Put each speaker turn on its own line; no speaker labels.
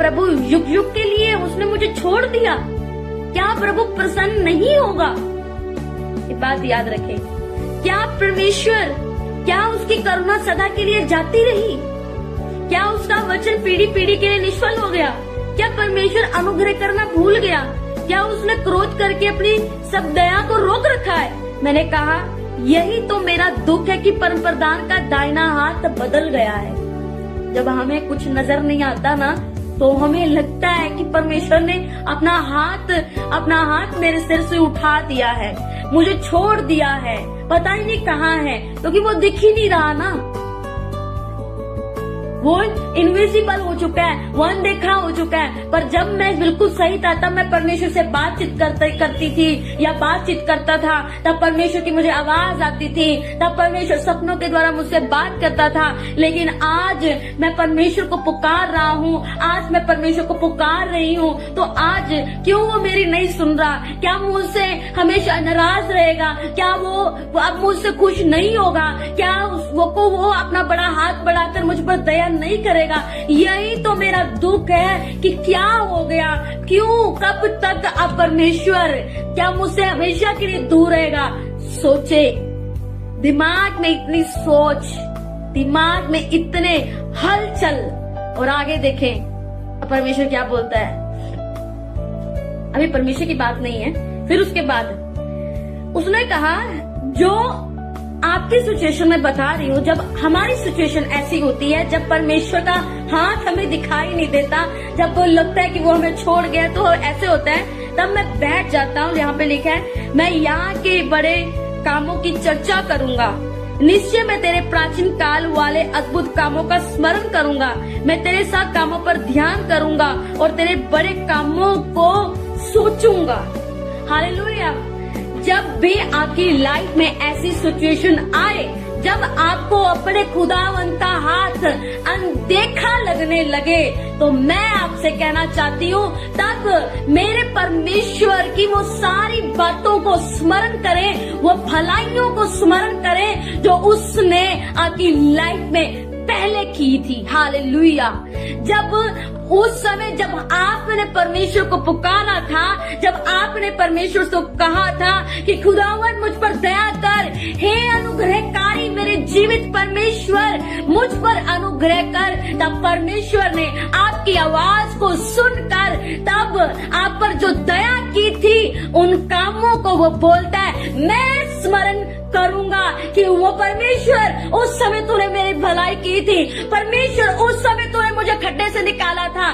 प्रभु युग युग के लिए उसने मुझे छोड़ दिया? क्या प्रभु प्रसन्न नहीं होगा? ये बात याद रखें। क्या परमेश्वर, क्या उसकी करुणा सदा के लिए जाती रही? क्या उसका वचन पीढ़ी पीढ़ी के लिए निष्फल हो गया? क्या परमेश्वर अनुग्रह करना भूल गया? क्या उसने क्रोध करके अपनी सब दया को रोक रखा है? मैंने कहा यही तो मेरा दुख है कि परम प्रधान का दाहिना हाथ बदल गया है। जब हमें कुछ नजर नहीं आता ना, तो हमें लगता है कि परमेश्वर ने अपना हाथ मेरे सिर से उठा दिया है, मुझे छोड़ दिया है, पता ही नहीं कहाँ है, क्योंकि वो दिख ही नहीं रहा ना। वो इनविजिबल हो चुका है, वो अनदेखा हो चुका है। पर जब मैं बिल्कुल सही था, तब मैं परमेश्वर से बातचीत करती थी या बातचीत करता था, तब परमेश्वर की मुझे आवाज आती थी, तब परमेश्वर सपनों के द्वारा मुझसे बात करता था। लेकिन आज मैं परमेश्वर को पुकार रहा हूँ, आज मैं परमेश्वर को पुकार रही हूँ, तो आज क्यों वो मेरी नहीं सुन रहा? क्या मुझसे हमेशा नाराज रहेगा? क्या वो अब मुझसे खुश नहीं होगा? क्या वो अपना बड़ा हाथ बढ़ाकर मुझ पर दया नहीं करेगा? यही तो मेरा दुख है कि क्या हो गया, क्यों, कब तक अब परमेश्वर क्या मुझसे हमेशा के लिए दूर रहेगा? सोचे, दिमाग में इतनी सोच, दिमाग में इतने हलचल, और आगे देखें परमेश्वर क्या बोलता है। अभी परमेश्वर की बात नहीं है, फिर उसके बाद उसने कहा जो आपकी सिचुएशन में बता रही हूँ, जब हमारी सिचुएशन ऐसी होती है, जब परमेश्वर का हाथ हमें दिखाई नहीं देता, जब वो लगता है कि वो हमें छोड़ गया, तो ऐसे होता है, तब मैं बैठ जाता हूँ। यहाँ पे लिखा है, मैं यहाँ के बड़े कामों की चर्चा करूंगा, निश्चय मैं तेरे प्राचीन काल वाले अद्भुत कामों का स्मरण करूंगा, मैं तेरे साथ कामों पर ध्यान करूंगा और तेरे बड़े कामों को सोचूंगा। हालेलुया। जब भी आपकी लाइफ में ऐसी सिचुएशन आए, जब आपको अपने खुदावंत का हाथ अनदेखा लगने लगे, तो मैं आपसे कहना चाहती हूँ, तब मेरे परमेश्वर की वो सारी बातों को स्मरण करें, वो भलाइयों को स्मरण करें जो उसने आपकी लाइफ में पहले की थी। हालेलुया। जब उस समय जब आपने परमेश्वर को पुकारा था, जब आपने परमेश्वर से कहा था कि खुदावंत मुझ पर दया कर, हे अनुग्रहकारी मेरे जीवित परमेश्वर मुझ पर अनुग्रह कर, तब परमेश्वर ने आपकी आवाज को सुनकर तब आप पर जो दया की थी, उन कामों को वो बोलता है मैं स्मरण करूंगा कि वो परमेश्वर उस समय तूने मेरी भलाई की थी, परमेश्वर उस समय तूने मुझे खड्डे से निकाला था।